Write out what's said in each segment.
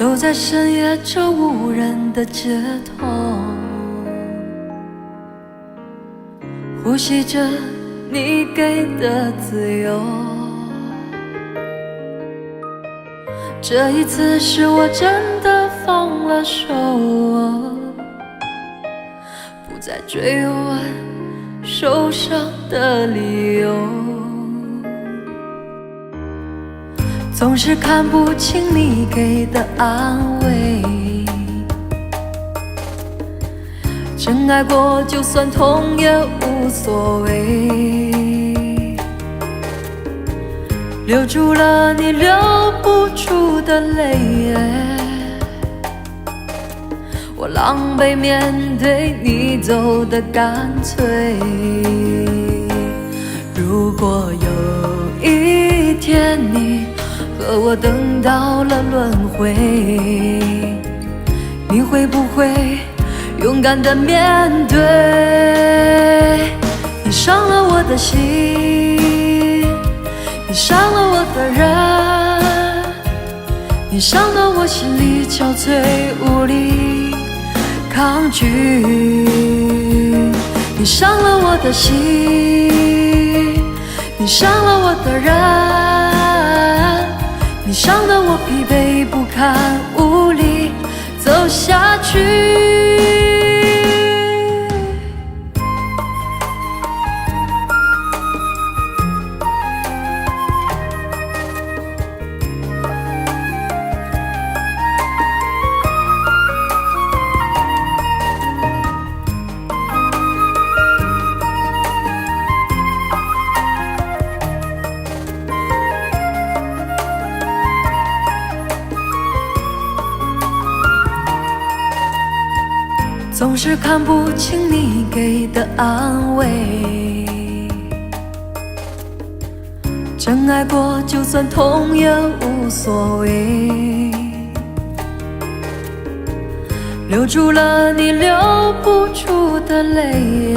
走在深夜这无人的街头，呼吸着你给的自由。这一次是我真的放了手，不再追问受伤的理由。总是看不清你给的安慰，真爱过就算痛也无所谓，留住了你留不住的泪，我狼狈面对你走的干脆。如果有一天你和我等到了轮回，你会不会勇敢地面对？你伤了我的心，你伤了我的人，你伤得我心里憔悴无力抗拒。你伤了我的心，你伤了我的人，你伤得我疲惫不堪无力走下去。总是看不清你给的安慰，真爱过就算痛也无所谓，留住了你留不住的泪，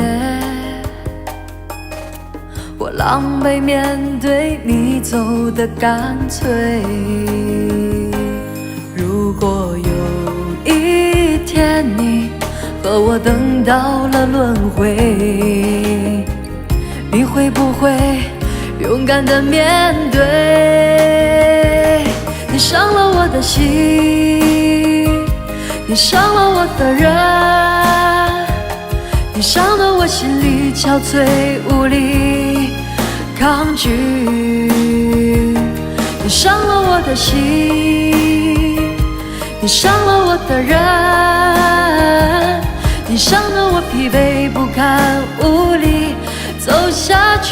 我狼狈面对你走的干脆。如果有一天你和我等到了轮回，你会不会勇敢地面对？你伤了我的心，你伤了我的人，你伤得我心里憔悴无力抗拒。你伤了我的心，你伤了我的人，你伤得我疲惫不堪无力走下去。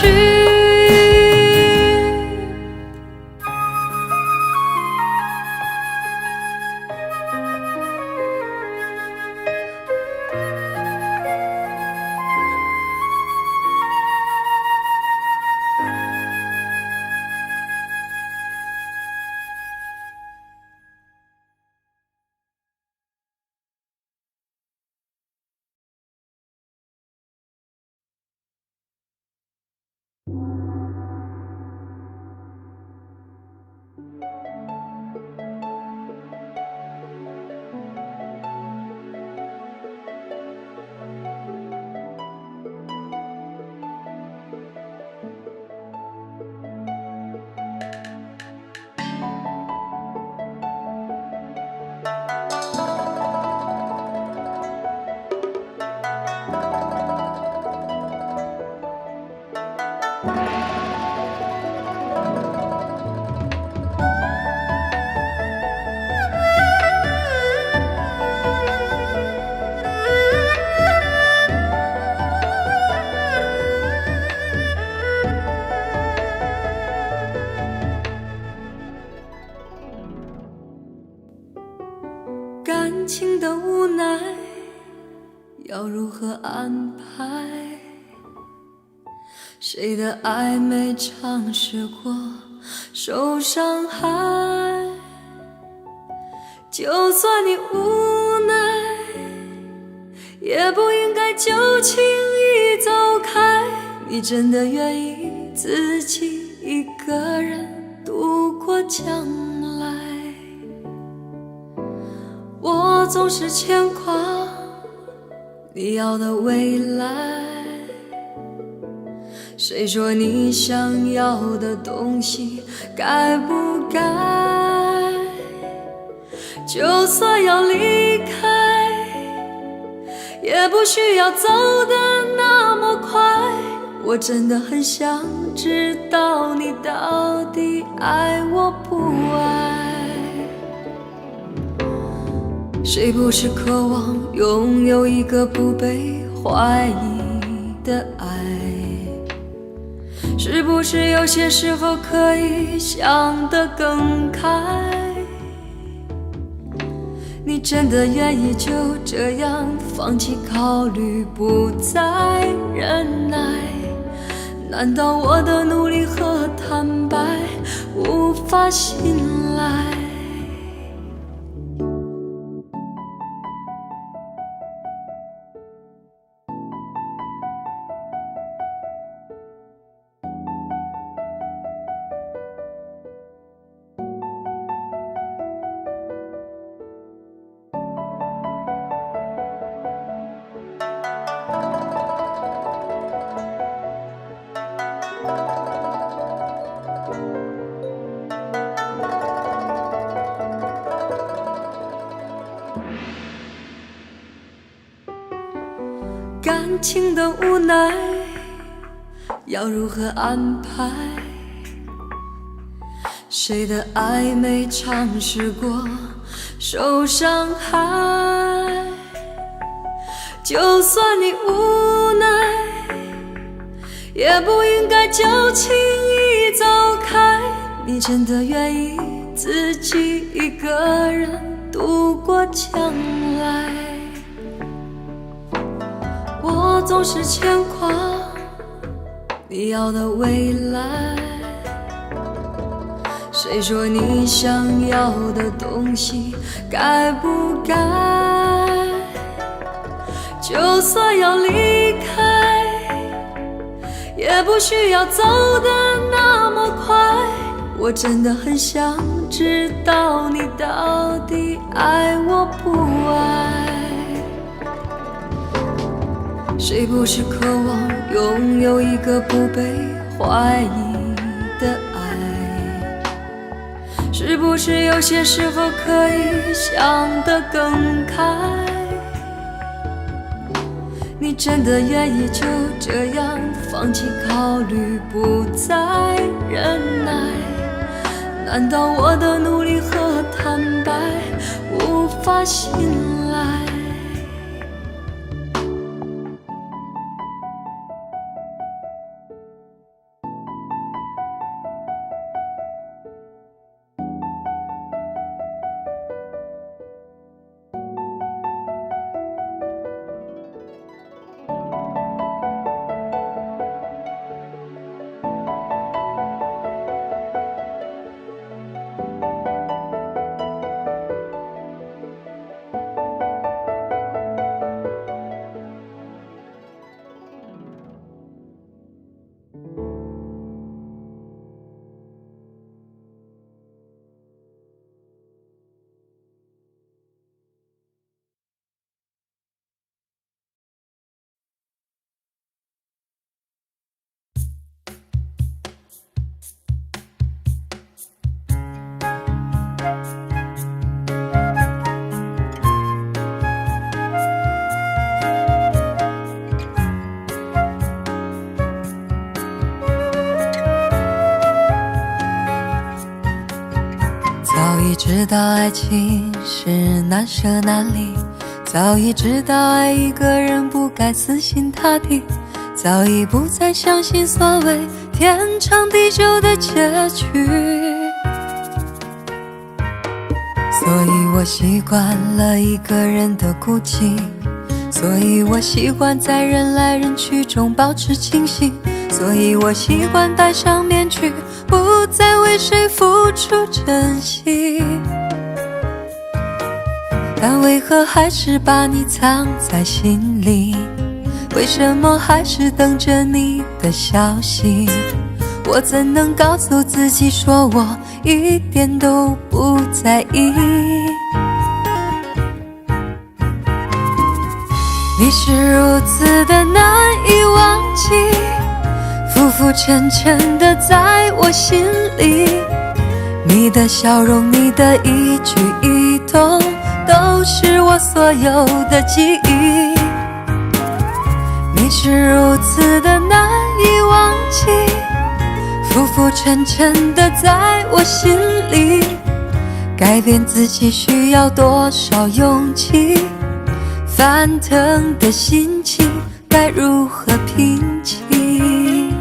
感情的无奈要如何安排？谁的爱没尝试过受伤害？就算你无奈，也不应该就轻易走开。你真的愿意自己一个人度过将来？我总是牵挂你要的未来。谁说你想要的东西该不该？就算要离开，也不需要走得那么快。我真的很想知道你到底爱我不爱。谁不是渴望拥有一个不被怀疑的爱？是不是有些时候可以想得更开？你真的愿意就这样放弃考虑，不再忍耐？难道我的努力和坦白无法信赖？感情的无奈要如何安排？谁的爱没尝试过受伤害？就算你无奈，也不应该就轻易走开。你真的愿意自己一个人度过将来？我总是牵挂你要的未来。谁说你想要的东西该不该？就算要离开，也不需要走得那么快。我真的很想知道你到底爱我不爱。谁不是渴望拥有一个不被怀疑的爱？是不是有些时候可以想得更开？你真的愿意就这样放弃考虑，不再忍耐？难道我的努力和坦白无法信赖？早已知道爱情是难舍难离，早已知道爱一个人不该死心塌地，早已不再相信所谓天长地久的结局。所以我习惯了一个人的孤寂，所以我习惯在人来人去中保持清醒，所以我习惯戴上面具，不再为谁付出真心。但为何还是把你藏在心里？为什么还是等着你的消息？我怎能告诉自己说我一点都不在意？你是如此的难以忘记，浮浮沉沉的在我心里。你的笑容，你的一举一动，都是我所有的记忆。你是如此的难以忘记，浮浮沉沉的在我心里。改变自己需要多少勇气？翻腾的心情该如何平静？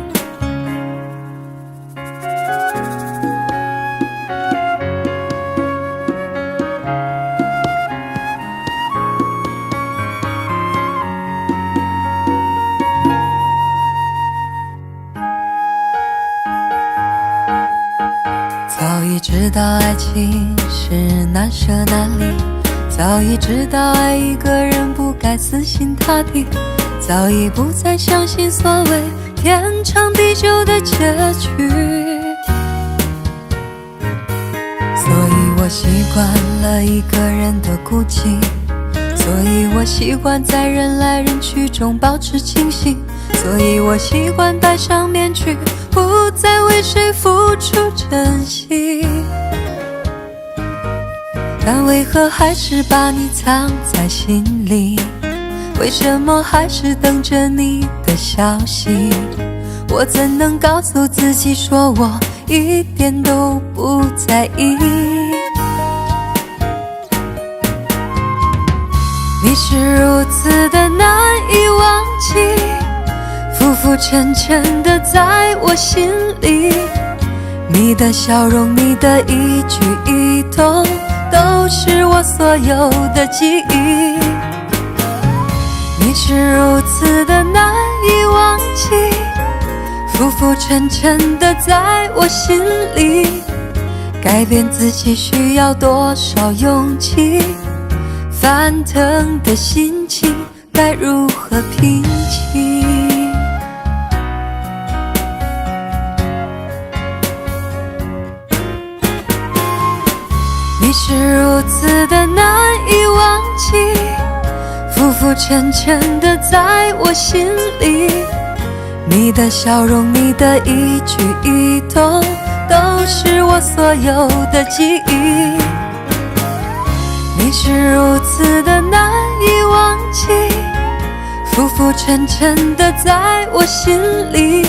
早已知道爱情是难舍难离，早已知道爱一个人不该死心塌地，早已不再相信所谓天长地久的结局。所以我习惯了一个人的孤寂，所以我习惯在人来人去中保持清醒，所以我习惯戴上面具，不再为谁付出真心。但为何还是把你藏在心里？为什么还是等着你的消息？我怎能告诉自己说我一点都不在意？你是如此的难以忘记，浮浮沉沉的在我心里。你的笑容，你的一举一动，都是我所有的记忆。你是如此的难以忘记，浮浮沉沉的在我心里。改变自己需要多少勇气？翻腾的心情该如何平静？你是如此的难以忘记，浮浮沉沉的在我心里。你的笑容，你的一举一动，都是我所有的记忆。你是如此的难以忘记，浮浮沉沉的在我心里。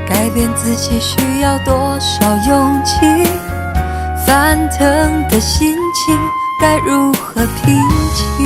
改变自己需要多少勇气？翻腾的心情该如何平静？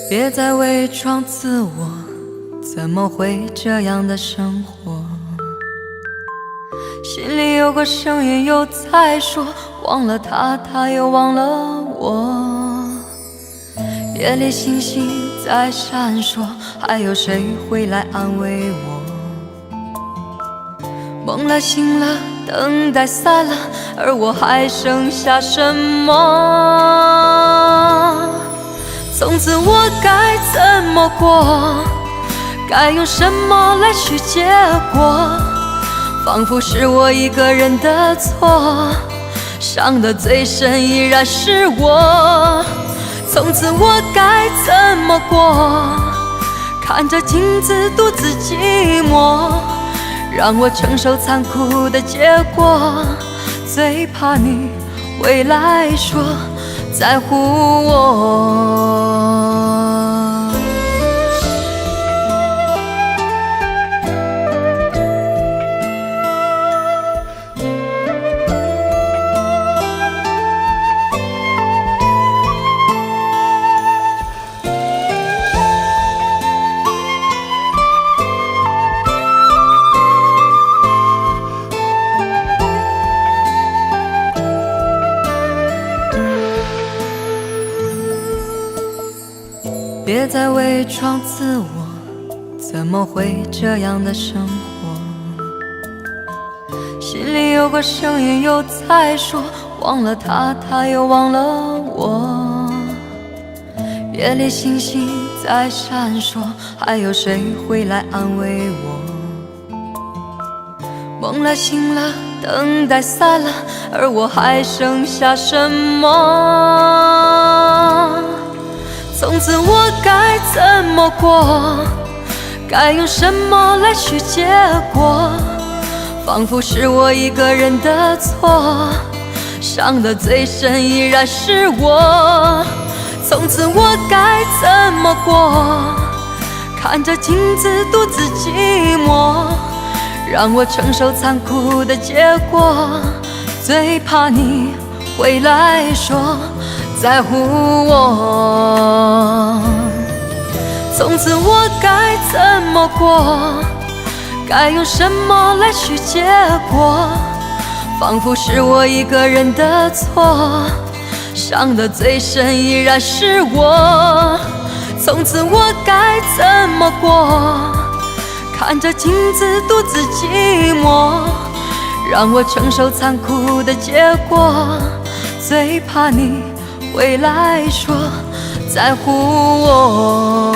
别再伪装自我，怎么会这样的生活？心里有个声音又在说，忘了他，他又忘了我。夜里星星在闪烁，还有谁会来安慰我？梦了醒了，等待散了，而我还剩下什么？从此我该怎么过？该用什么来去结果？仿佛是我一个人的错，伤得最深依然是我。从此我该怎么过？看着镜子独自寂寞，让我承受残酷的结果。最怕你回来说在乎我。别再伪装自我，怎么会这样的生活？心里有个声音又在说，忘了他，他又忘了我。夜里星星在闪烁，还有谁会来安慰我？梦了醒了，等待散了，而我还剩下什么？从此我该怎么过？该用什么来去结果？仿佛是我一个人的错，伤得最深依然是我。从此我该怎么过？看着镜子独自寂寞，让我承受残酷的结果。最怕你回来说在乎我。从此我该怎么过？该用什么来去结果？仿佛是我一个人的错，伤得最深依然是我。从此我该怎么过？看着镜子独自寂寞，让我承受残酷的结果。最怕你回来说在乎我。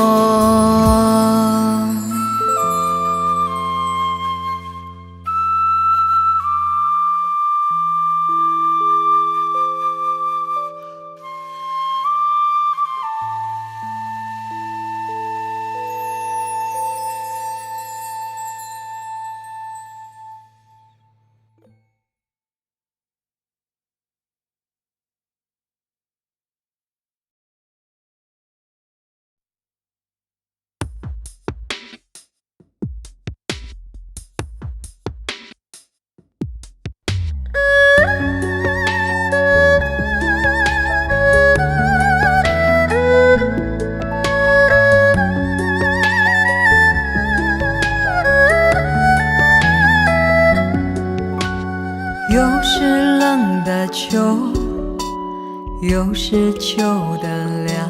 又是冷的秋，又是秋的凉，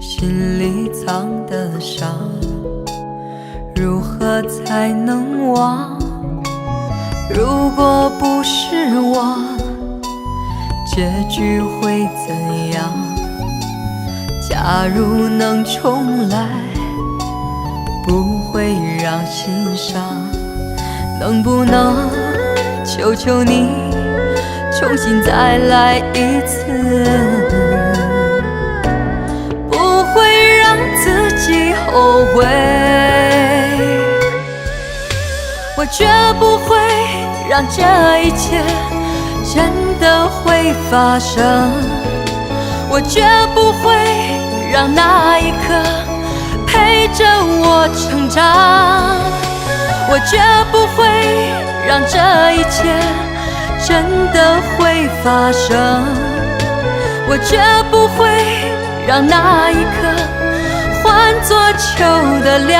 心里藏的伤，如何才能忘？如果不是我，结局会怎样？假如能重来，不会让心伤。能不能求求你重新再来一次？不会让自己后悔，我绝不会让这一切真的会发生，我绝不会让那一刻陪着我成长，我绝不会让这一切真的会发生，我绝不会让那一刻换作秋的凉。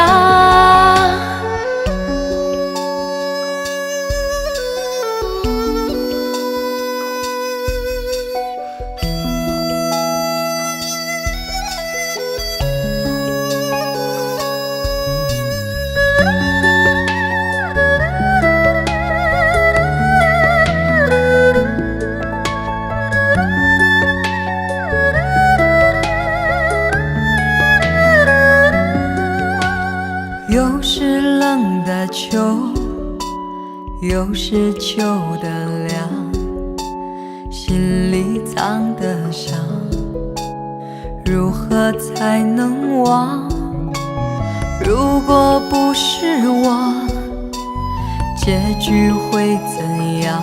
又是冷的秋，又是秋的凉，心里藏的伤，如何才能忘？如果不是我，结局会怎样？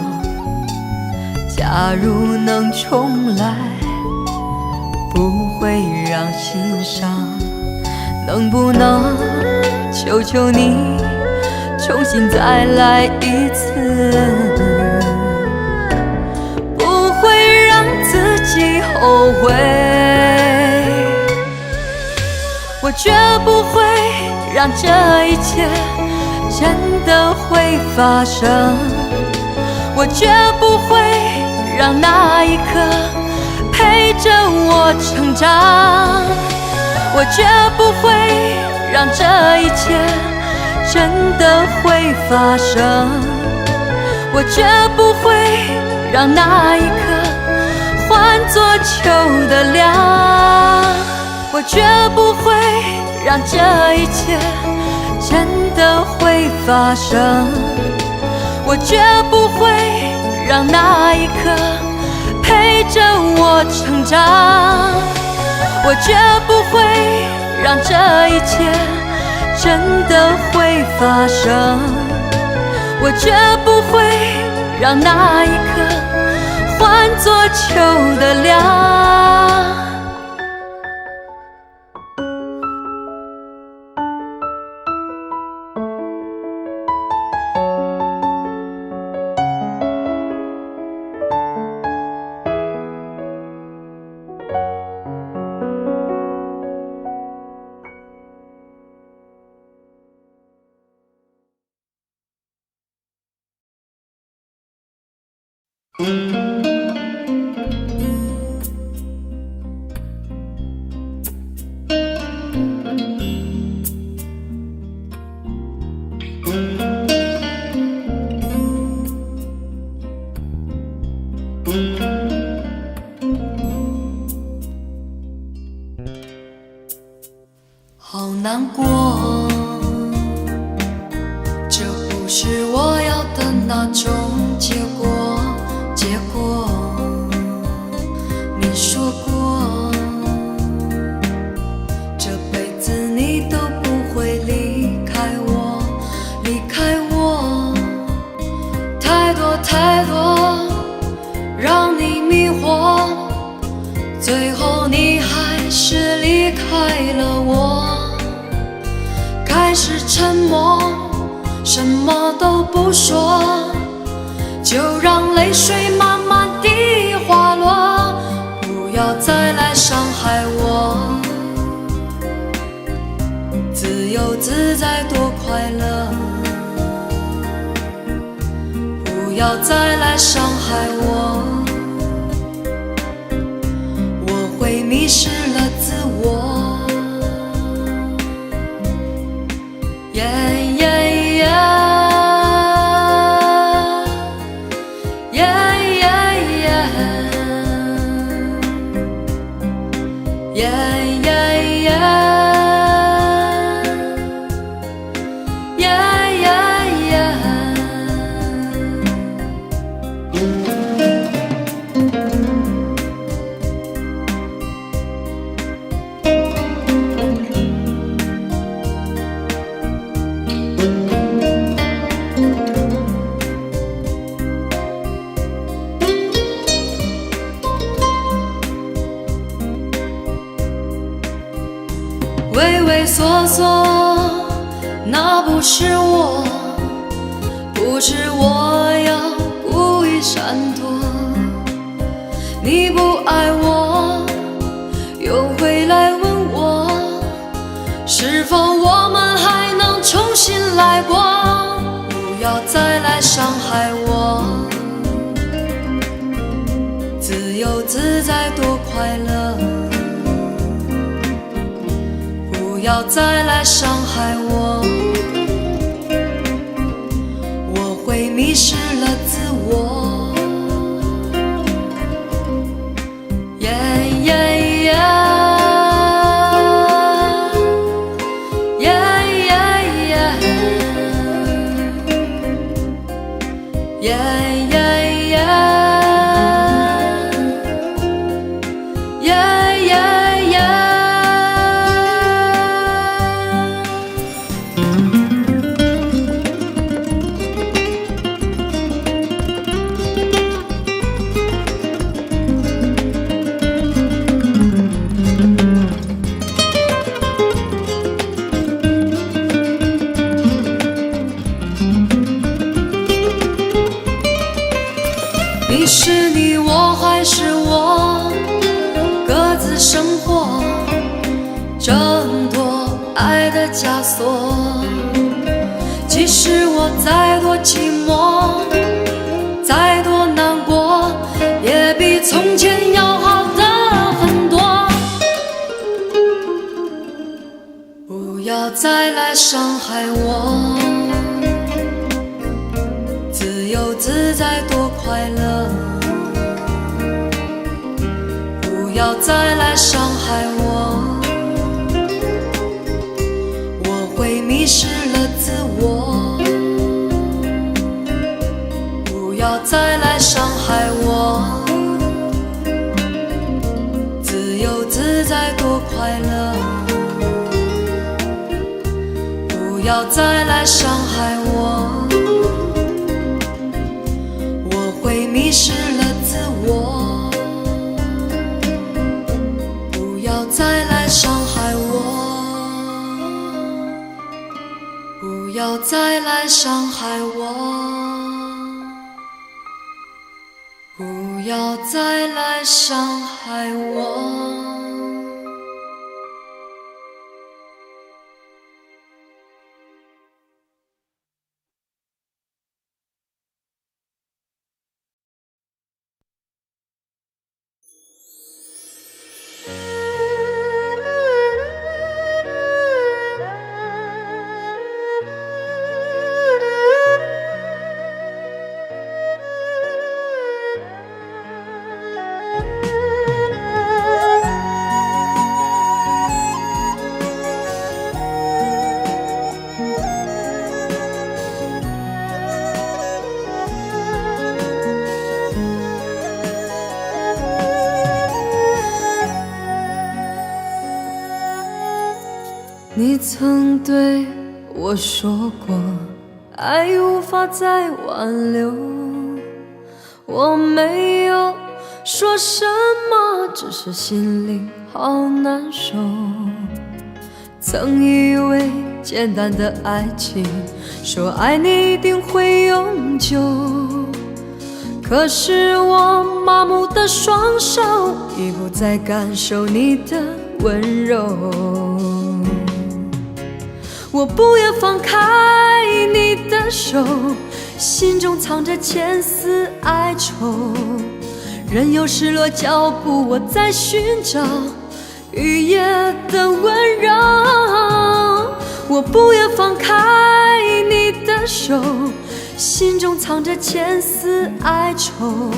假如能重来，不会让心伤。能不能求求你重新再来一次？不会让自己后悔，我绝不会让这一切真的会发生，我绝不会让那一刻陪着我成长，我绝不会让这一切真的会发生，我绝不会让那一刻换作秋的凉，我绝不会让这一切真的会发生，我绝不会让那一刻陪着我成长，我绝不会让这一切真的会发生，我绝不会让那一刻换作秋的凉。好难过，这不是我要的那种结果。你说过，这辈子你都不会离开我，太多让你迷惑，最后你还是离开了我。开始沉默，什么都不说，就让泪水慢慢地滑落，不要再来伤害我。自由自在多快乐，不要再来伤害我，我会迷失了自我。畏畏缩缩，那不是我，不是我要故意闪躲。你不爱我，又回来问我，是否我们还能重新来过？不要再来伤害我，自由自在多快乐。不要再来伤害我，我会迷失了自我。你是你，我还是我，各自生活，挣脱爱的枷锁。即使我再多寂寞，再多难过，也比从前要好的很多。要再来伤害我，自由自在多快乐。不要再来伤害我，我会迷失了自我。不要再来伤害我，自由自在多快乐。不要再来伤害我，我会迷失了自我。不要再来伤害我，不要再来伤害我，不要再来伤害我。你曾对我说过，爱无法再挽留。我没有说什么，只是心里好难受。曾以为简单的爱情，说爱你一定会永久，可是我麻木的双手已不再感受你的温柔。我不愿放开你的手，心中藏着千丝哀愁，任由失落脚步，我在寻找雨夜的温柔。我不愿放开你的手，心中藏着千丝哀愁，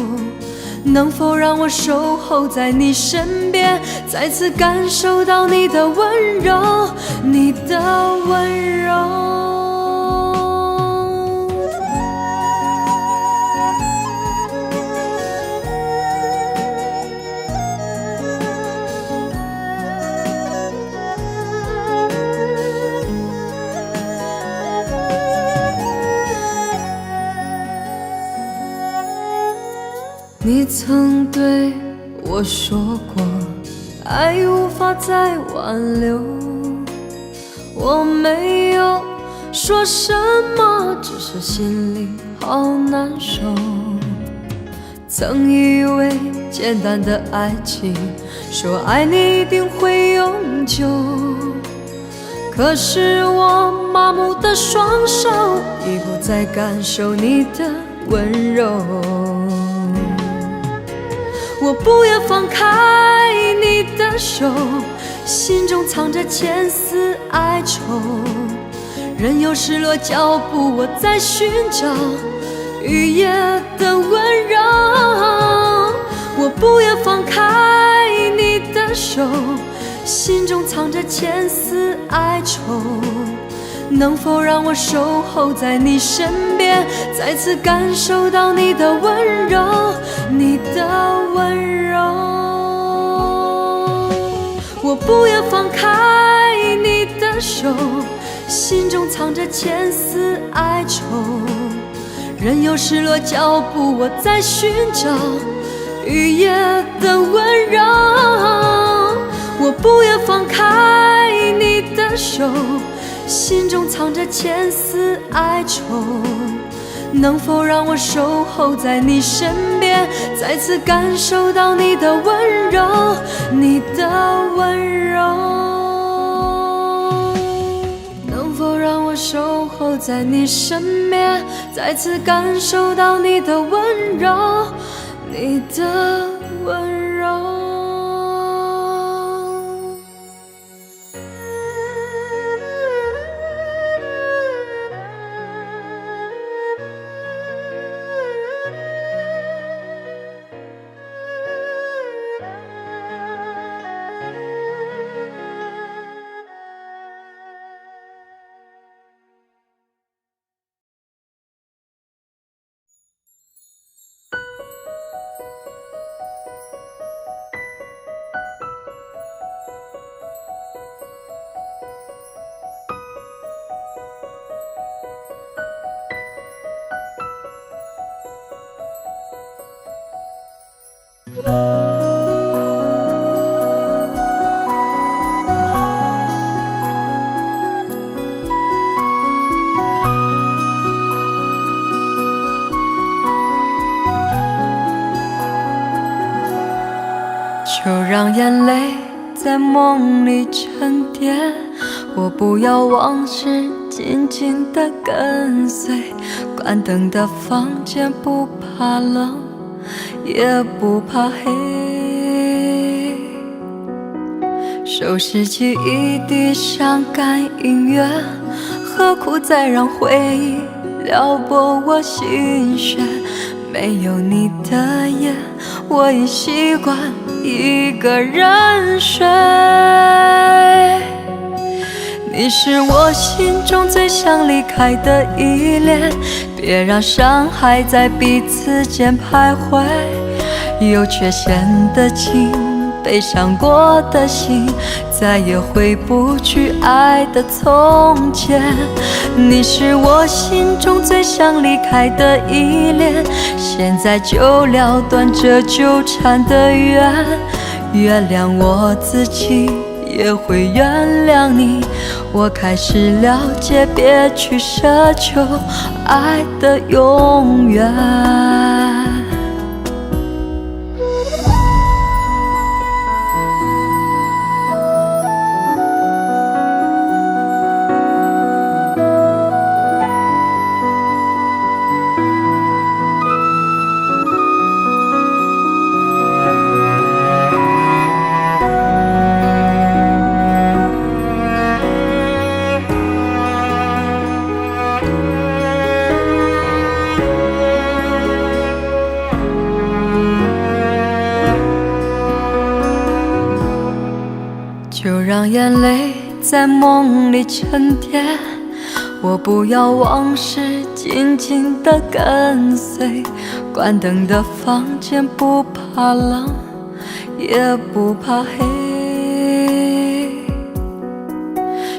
能否让我守候在你身边，再次感受到你的温柔，你的温柔。你曾对我说过，爱无法再挽留。我没有说什么，只是心里好难受。曾以为简单的爱情，说爱你一定会永久，可是我麻木的双手已不再感受你的温柔。我不愿放开你的手，心中藏着千丝哀愁，任由失落脚步，我在寻找雨夜的温柔。我不愿放开你的手，心中藏着千丝哀愁，能否让我守候在你身边，再次感受到你的温柔，你的温柔。我不愿放开你的手，心中藏着千丝哀愁，任由失落脚步，我在寻找雨夜的温柔。我不愿放开你的手，心中藏着千丝哀愁，能否让我守候在你身边，再次感受到你的温柔，你的温柔。能否让我守候在你身边，再次感受到你的温柔，你的温柔。就让眼泪在梦里沉淀，我不要往事紧紧地跟随。关灯的房间，不怕冷，也不怕黑。收拾起一地伤感音乐，何苦再让回忆撩拨我心弦？没有你的夜，我已习惯一个人睡。你是我心中最想离开的依恋，别让伤害在彼此间徘徊。有缺陷的情，悲伤过的心，再也回不去爱的从前。你是我心中最想离开的依恋，现在就了断这纠缠的缘。原谅我自己，也会原谅你。我开始了解，别去奢求爱的永远。就让眼泪在梦里沉淀，我不要往事紧紧地跟随。关灯的房间，不怕冷，也不怕黑。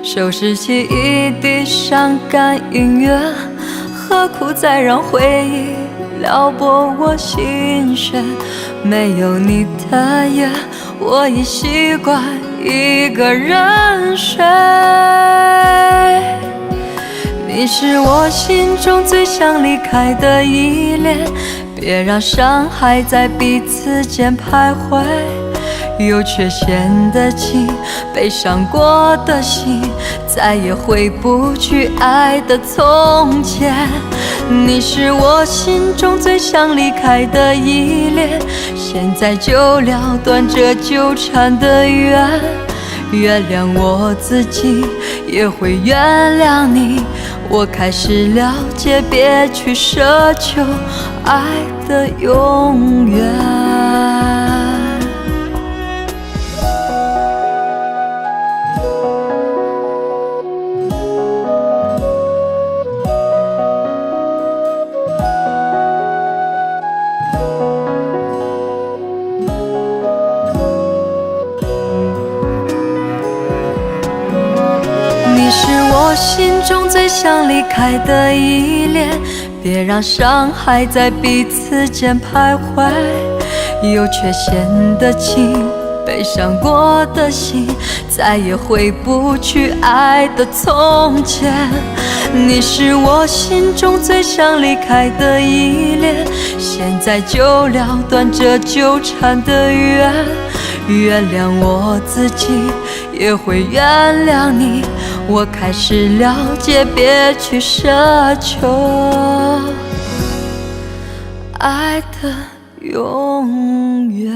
收拾起一地伤感音乐，何苦再让回忆撩拨我心弦？没有你的夜，我已习惯一个人睡。你是我心中最想离开的依恋，别让伤害在彼此间徘徊。有缺陷的情，悲伤过的心，再也回不去爱的从前。你是我心中最想离开的依恋，现在就了断这纠缠的缘。原谅我自己，也会原谅你。我开始了解，别去奢求爱的永远。你是我心中最想离开的依恋，别让伤害在彼此间徘徊。有缺陷的情，悲伤过的心，再也回不去爱的从前。你是我心中最想离开的依恋，现在就了断这纠缠的缘。原谅我自己，也会原谅你。我开始了解，别去奢求爱的永远。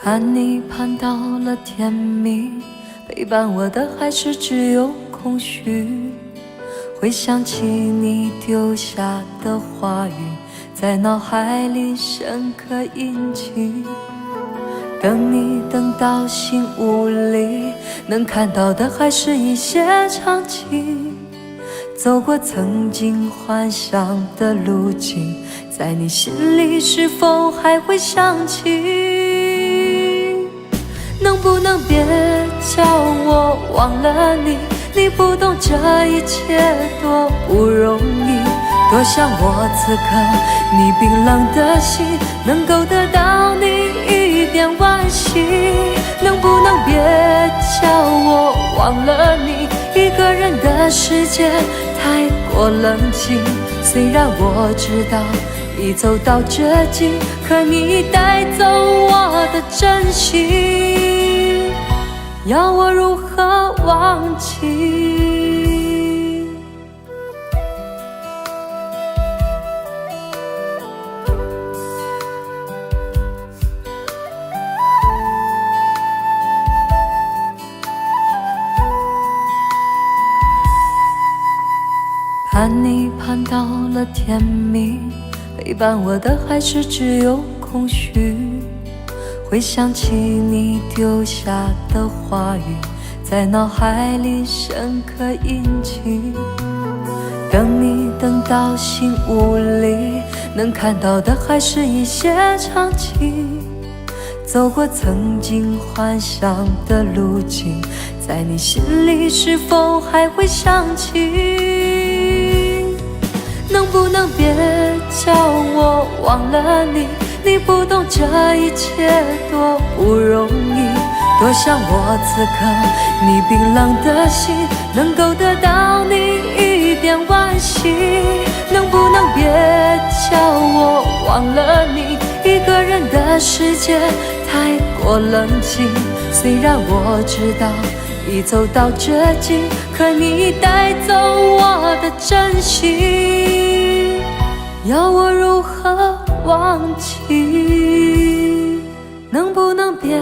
盼你盼到了天明，陪伴我的还是只有空虚。回想起你丢下的话语，在脑海里深刻印记。等你等到心无力，能看到的还是一些场景。走过曾经幻想的路径，在你心里是否还会想起？能不能别叫我忘了你？你不懂这一切多不容易，多想我此刻你冰冷的心能够得到你一点惋惜。能不能别叫我忘了你？一个人的世界太过冷清，虽然我知道已走到绝境，可你带走我的真心，要我如何忘记？盼你盼到了天明，陪伴我的还是只有空虚。回想起你丢下的话语，在脑海里深刻印记。等你等到心无力，能看到的还是一些场景。走过曾经幻想的路径，在你心里是否还会想起？能不能别叫我忘了你？你不懂这一切多不容易，多想我此刻你冰冷的心能够得到你一点惋惜。能不能别叫我忘了你？一个人的世界太过冷清，虽然我知道已走到绝境，可你带走我的真心，要我如何忘记？能不能别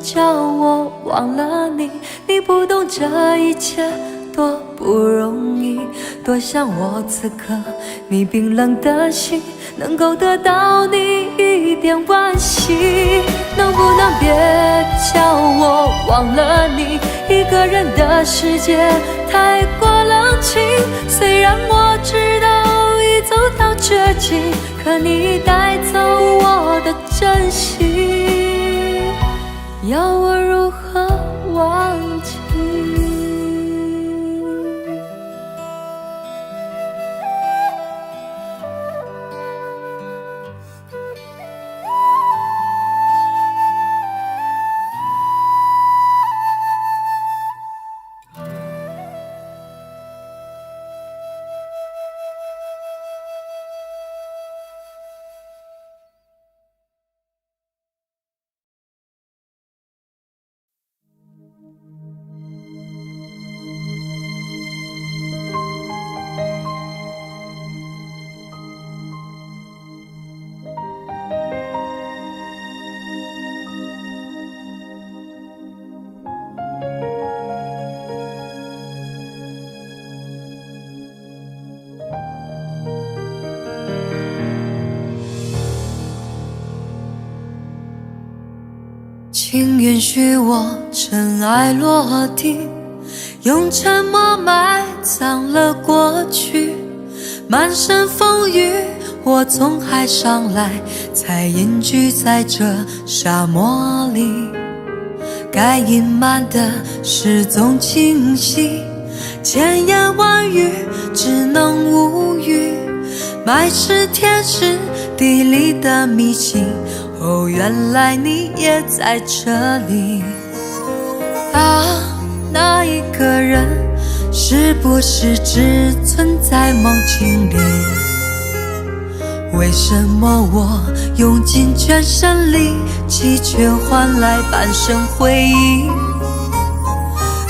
叫我忘了你？你不懂这一切多不容易，多想我此刻你冰冷的心能够得到你一点惋惜。能不能别叫我忘了你？一个人的世界太过冷清，虽然我知道已走到绝境，可你带走我的真心，要我如何忘记？请允许我尘埃落定，用沉默埋葬了过去。满身风雨，我从海上来，才隐居在这沙漠里。该隐瞒的事总清晰，千言万语只能无语。埋尸天时地利的迷信，哦，原来你也在这里啊！那一个人是不是只存在梦境里？为什么我用尽全身力气，却换来半生回忆？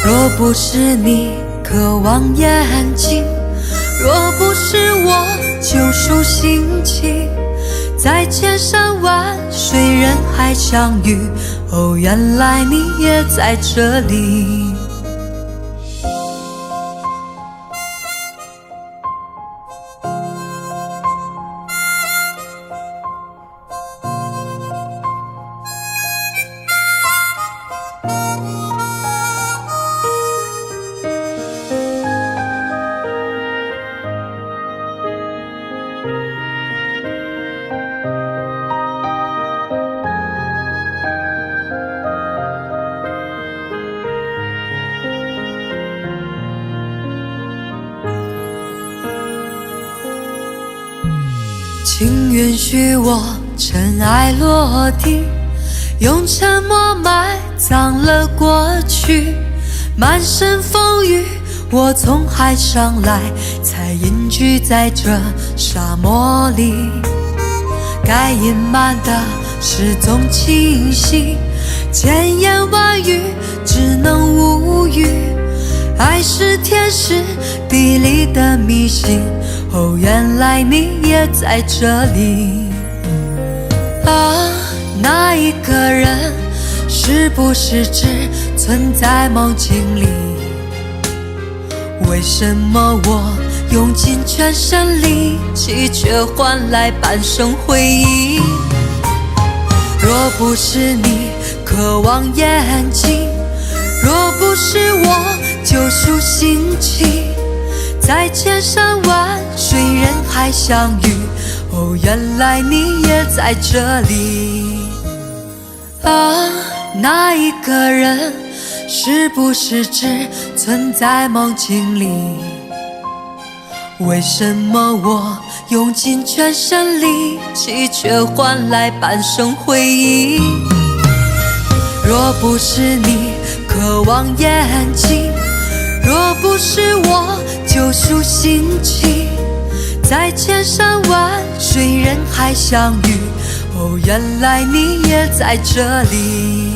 若不是你渴望眼睛，若不是我救赎心情，在千山万水人海相遇，哦，原来你也在这里。请允许我尘埃落定，用沉默埋葬了过去。满身风雨，我从海上来，才隐居在这沙漠里。该隐瞒的事总清晰，千言万语只能无语。爱是天时地利的迷信，哦，原来你也在这里。啊，那一个人是不是只存在梦境里？为什么我用尽全身力气，却换来半生回忆？若不是你渴望眼睛，若不是我救赎心情，在千山万水人海相遇，哦，原来你也在这里。啊，那一个人是不是只存在梦境里？为什么我用尽全身力气，却换来半生回忆？若不是你渴望眼睛，若不是我救赎心情，在千山万水人海相遇，哦，原来你也在这里。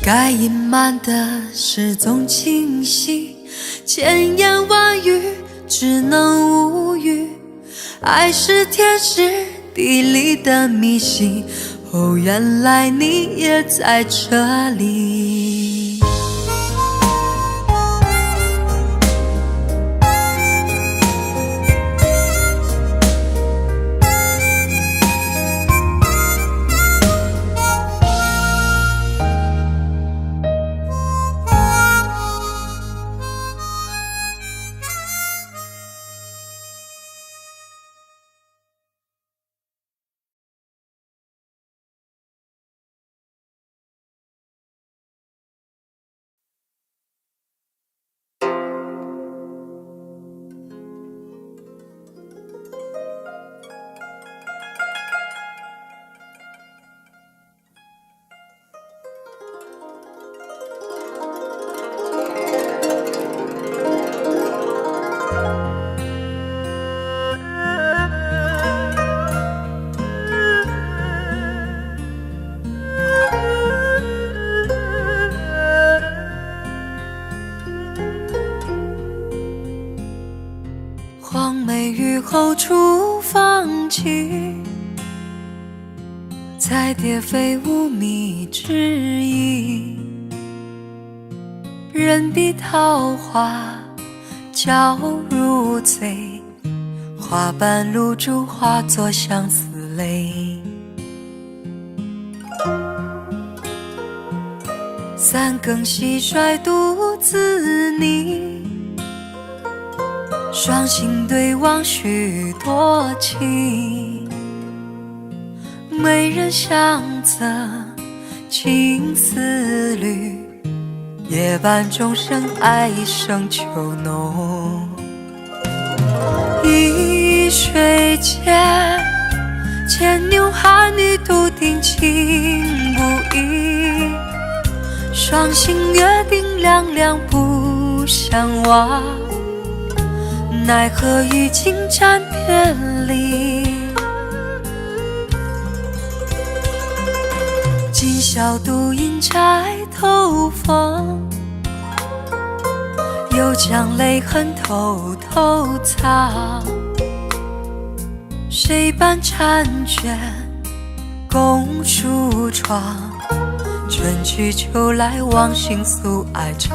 该隐瞒的事总清晰，千言万语只能无语。爱是天时地利的迷信，哦，原来你也在这里。黄梅雨后初放晴，彩蝶飞舞觅知音。人比桃花娇如醉，花瓣露珠化作相思泪。三更蟋蟀独自拟，双星对望许多情。美人相赠情丝缕，夜半钟声爱声秋浓。一水间，牵牛汉女独定情不移。双星约定两两不相忘，奈何与情缠偏离。今宵独饮钗头风，又将泪痕偷偷藏。谁伴婵娟共梳妆，春去秋来忘形诉爱长。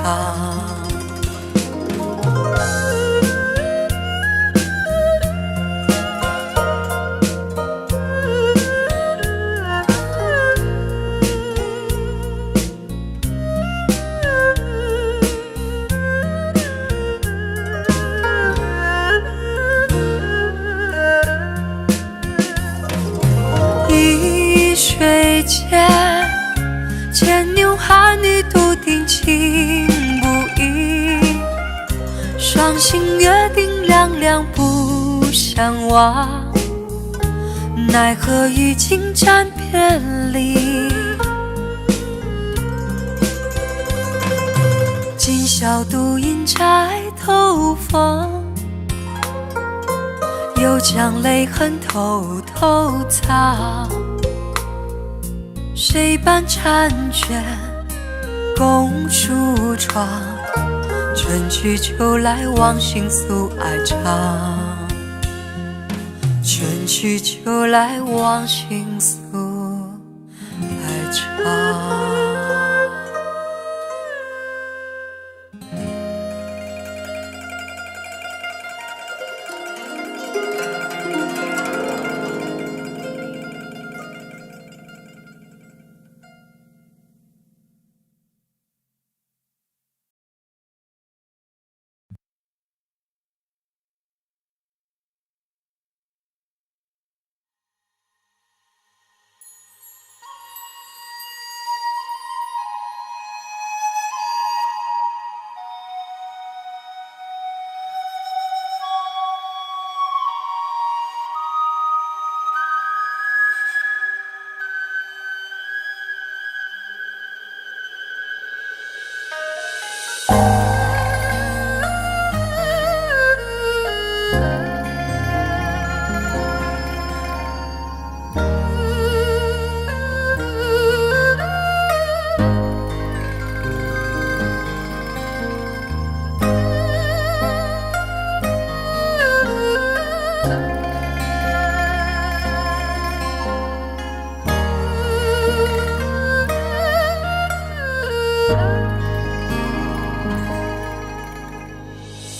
水间，牵牛汉女独定情不移，双心约定两两不相忘，奈何与情暂别离。今宵独饮钗头风，又将泪痕偷偷藏。谁伴婵娟共梳妆，春去秋来忘形诉爱长。春去秋来忘形诉爱长。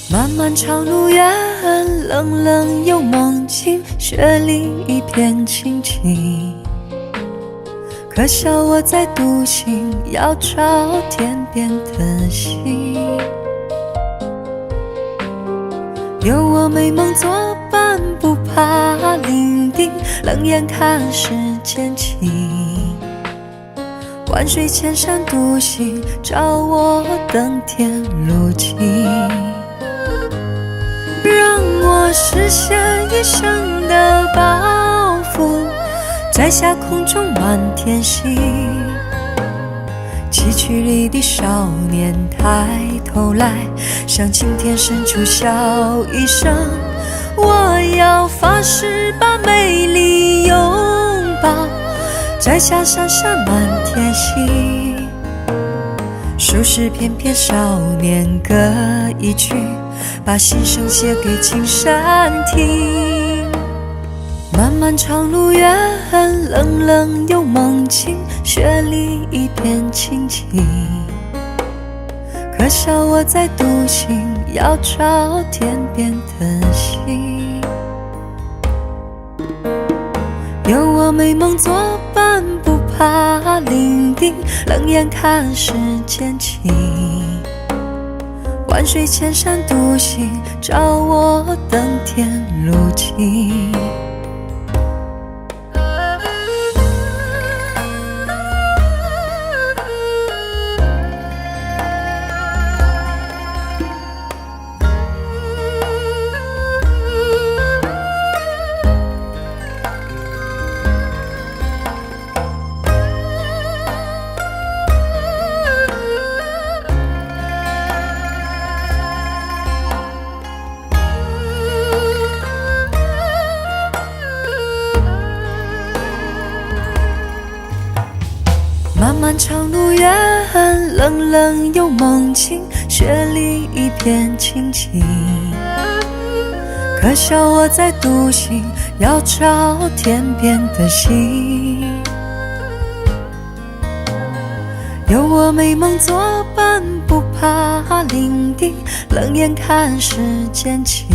漫漫长路远，冷冷又梦境，雪里一片清静。可笑我在独行，要找天边的星。有我美梦作伴，不怕伶仃，冷眼看世间情。万水千山独行，找我登天路径。让我实现一生的抱负，摘下空中满天星。崎岖里的少年抬头来，向青天深处笑一声。我要发誓把美丽拥抱，摘下闪闪满天星。数十片片少年歌一曲，把心声写给青山听。漫漫长路远，冷冷又梦境，雪里一片清静。可笑我在独行，要找天边的星。有我美梦作伴，不怕伶仃，冷眼看世间情。万水千山独行，找我登天路径。漫漫长路远，冷冷又梦境，雪里一片清静。可笑我在独行，要找天边的星。有我美梦作伴，不怕伶仃，冷眼看世间情。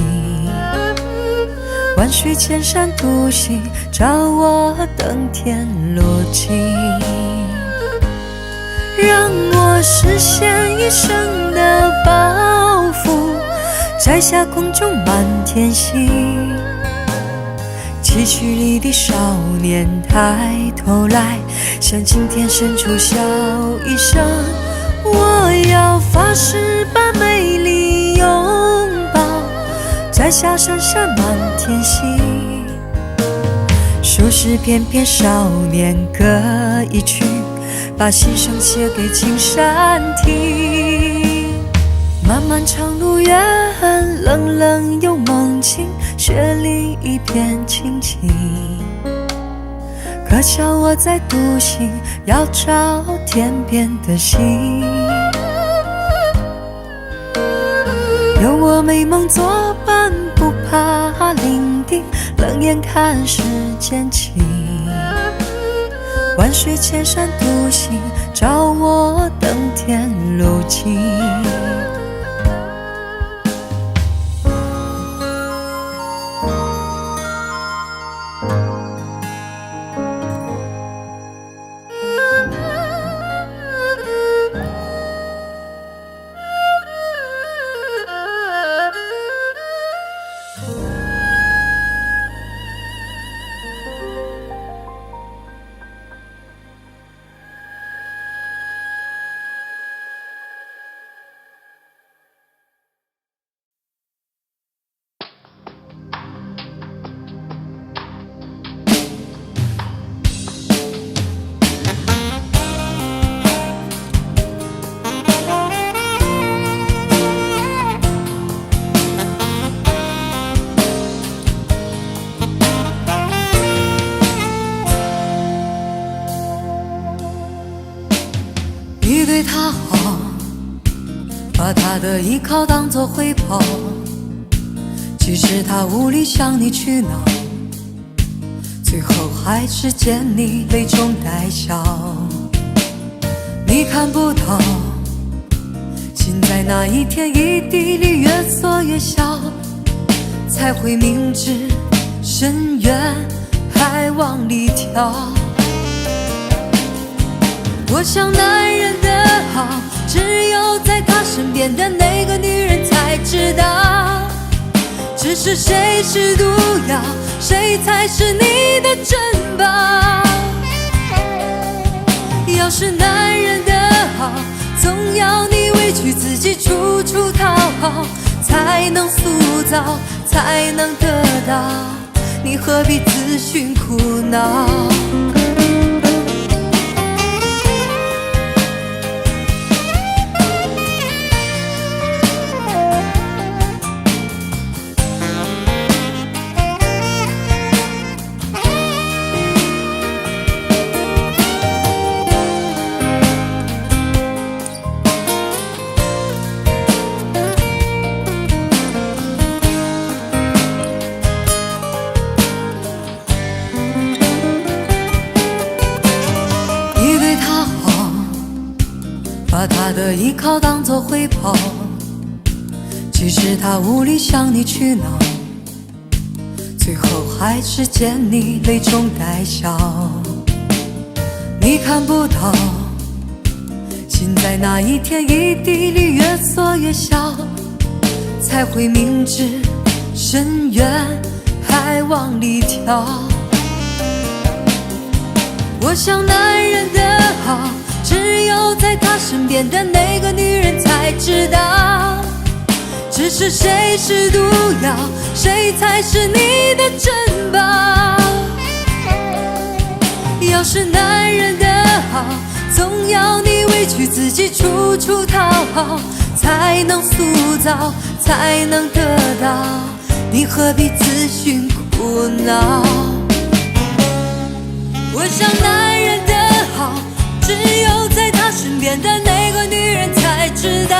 万水千山独行，找我等天落尽。让我实现一生的抱负，摘下空中满天星。崎岖里的少年抬头来，向青天深处笑一声。我要发誓把美丽拥抱，摘下闪闪满天星。数十片片少年歌一曲，把心声写给青山听。漫漫长路远，冷冷又梦境，雪里一片清静。可笑我在独行，要找天边的星。有我美梦作伴，不怕伶仃，冷眼看世间情。万水千山独行，找我等天路尽。你对他好，把他的依靠当作回报，即使他无力向你取闹，最后还是见你泪中带笑。你看不到，心在那一天一地里越缩越小，才会明知深渊还往里跳。我想男人的好，只有在他身边的那个女人才知道。只是谁是毒药，谁才是你的珍宝。要是男人的好，总要你委屈自己处处讨好，才能塑造，才能得到。你何必自寻苦恼？把他的依靠当作回报，即使他无力向你取闹，最后还是见你泪中带笑。你看不到，心在那一天一地里越缩越小，才会明知深渊还往里跳。我想男人的好，只有在他身边的那个女人才知道。只是谁是毒药，谁才是你的珍宝。要是男人的好，总要你委屈自己处处讨好，才能塑造，才能得到。你何必自寻苦恼？我想男人的好，只有在他身边的那个女人才知道。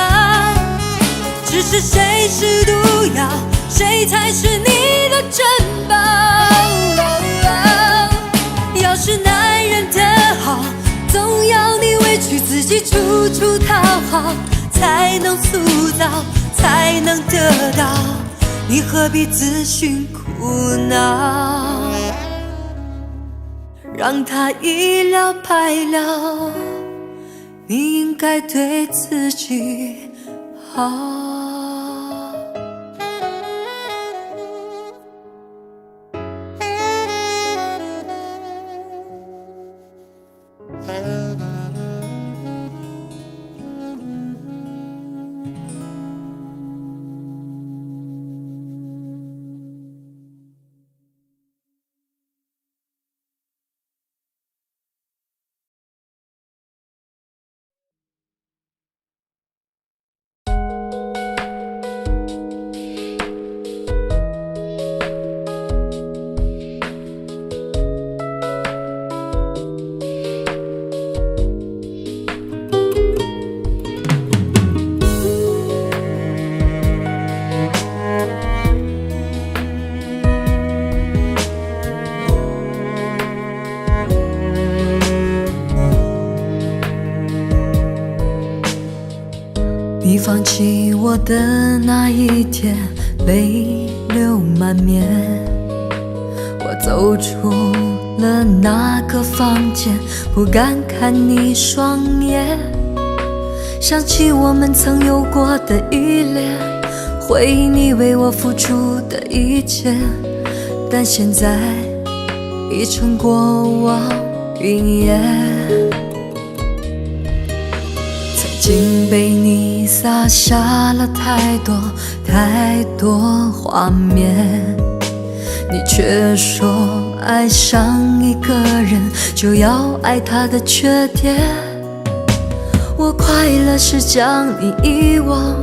只是谁是毒药，谁才是你的珍宝？要是男人的好，总要你委屈自己，处处讨好，才能塑造，才能得到。你何必自寻苦恼？让他一了百了，你应该对自己好。你放弃我的那一天，泪流满面。我走出了那个房间，不敢看你双眼。想起我们曾有过的依恋，回忆你为我付出的一切，但现在已成过往云烟。曾经被你洒下了太多太多画面，你却说爱上一个人就要爱他的缺点。我快乐时将你遗忘，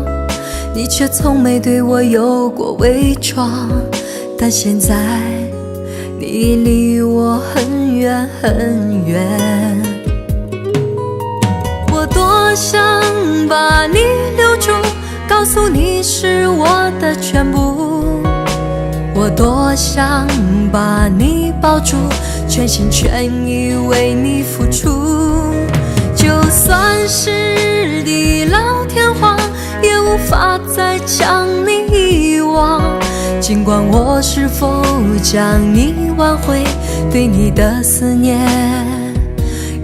你却从没对我有过伪装。但现在你离我很远很远，我多想把你留住，告诉你是我的全部。我多想把你抱住，全心全意为你付出。就算是地老天荒，也无法再将你遗忘。尽管我是否将你挽回，对你的思念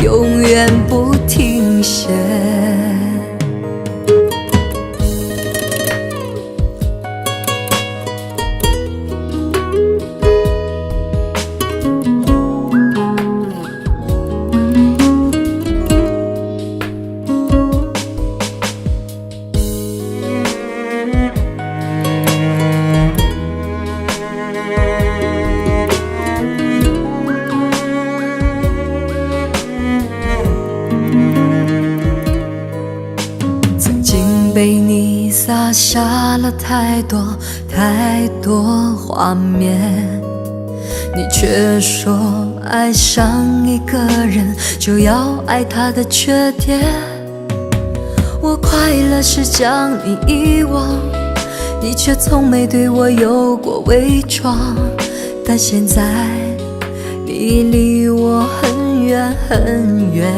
永远不停歇。被你洒下了太多太多画面，你却说爱上一个人就要爱他的缺点。我快乐时将你遗忘，你却从没对我有过伪装。但现在你离我很远很远，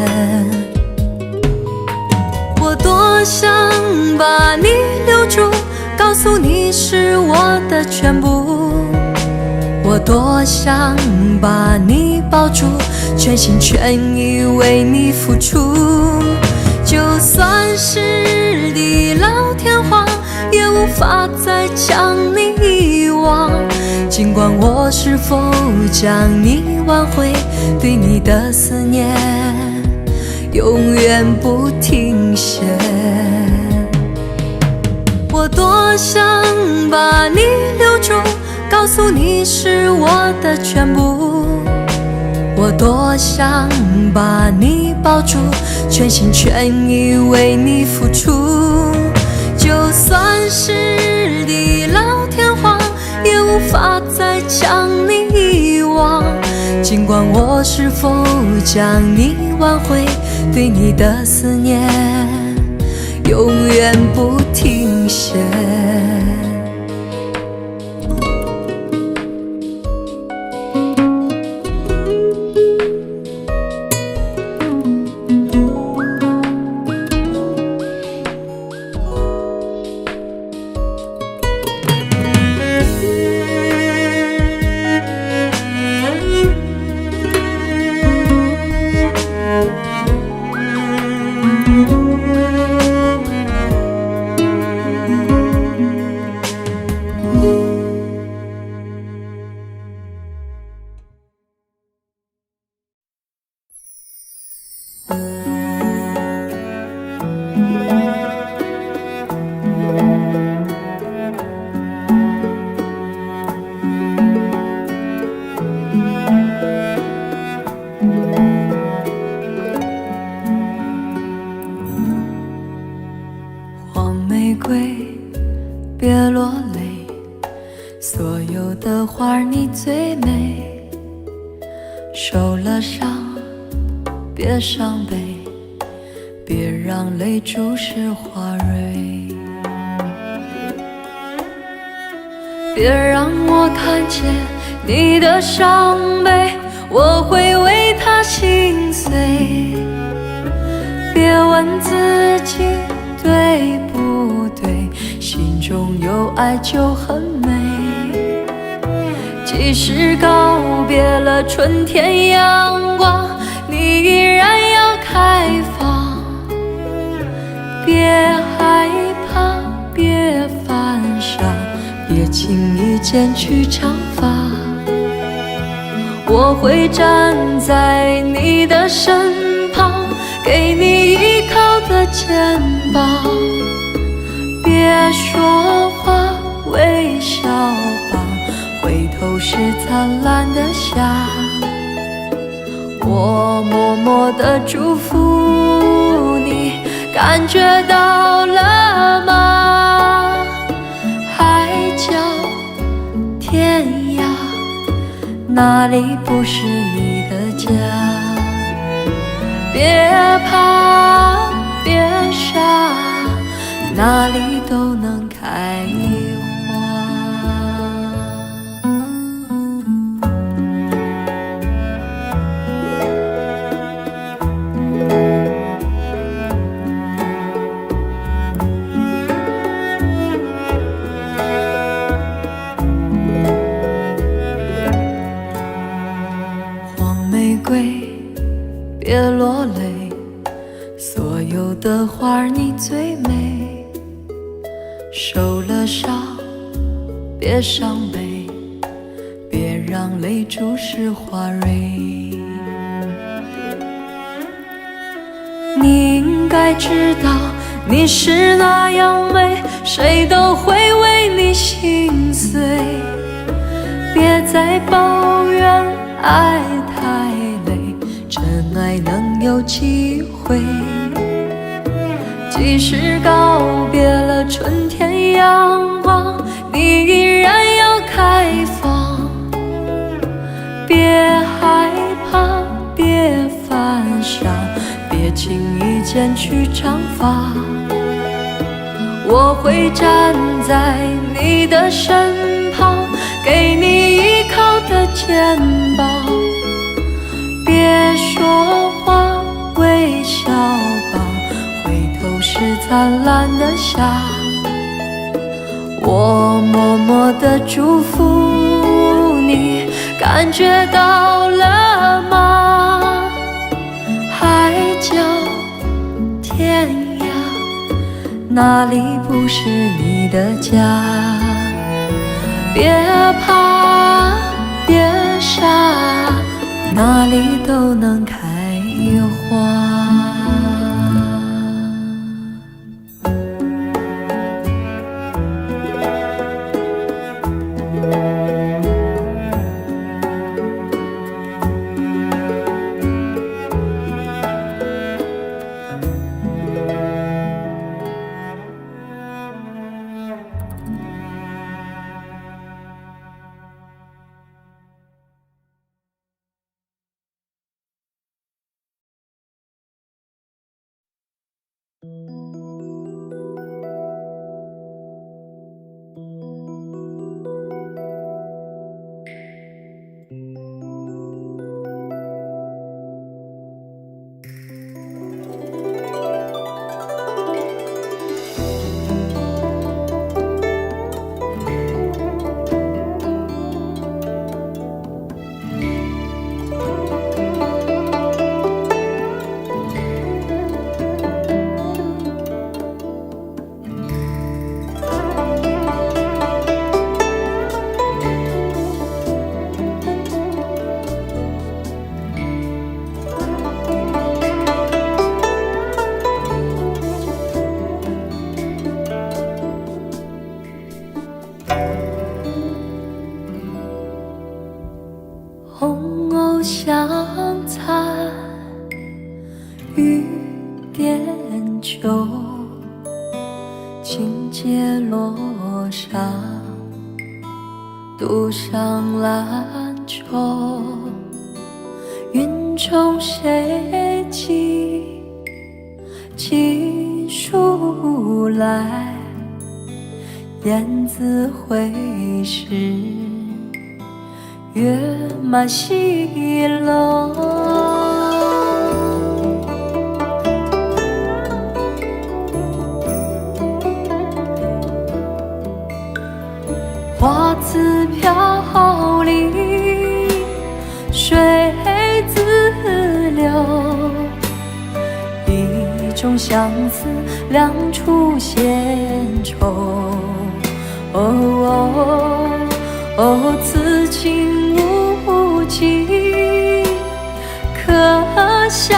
我多想把你留住，告诉你是我的全部。我多想把你抱住，全心全意为你付出。就算是地老天荒，也无法再将你遗忘。尽管我是否将你挽回，对你的思念永远不停歇。我多想把你留住，告诉你是我的全部。我多想把你抱住，全心全意为你付出。就算是地老天荒，也无法再将你遗忘。尽管我是否将你挽回，对你的思念永远不停歇。别落泪，所有的花儿你最美。受了伤，别伤悲，别让泪注湿花蕊。别让我看见你的伤悲，我会为他心碎。别问自己对不对，心中有爱就很美。即使告别了春天阳光，你依然要开放。别害怕，别犯傻，别轻易剪去长发。我会站在你的身旁，给你依靠的肩膀。别说话，微笑吧，回头是灿烂的夏。我默默地祝福你，感觉到了吗？海角天涯，哪里不是你的家？别怕，别傻，哪里都能开花。黄玫瑰，别落泪，所有的花儿你最美。受了伤，别伤悲，别让泪注湿花蕊。你应该知道，你是那样美，谁都会为你心碎。别再抱怨爱太累，真爱能有机会。即使告别了春天阳光，你依然要开放。别害怕，别犯傻，别轻易剪去长发。我会站在你的身旁，给你依靠的肩膀。别说话，微笑吧，回头是灿烂的夏。我默默地祝福你，感觉到了吗？海角天涯，哪里不是你的家？别怕，别傻，哪里都能开花。红藕香残，雨点酒，情节落上，渡上兰舟，云中谁寄书来？雁字回时，月满西楼。花自飘零，水自流。一种相思，两处闲愁。此情无计可消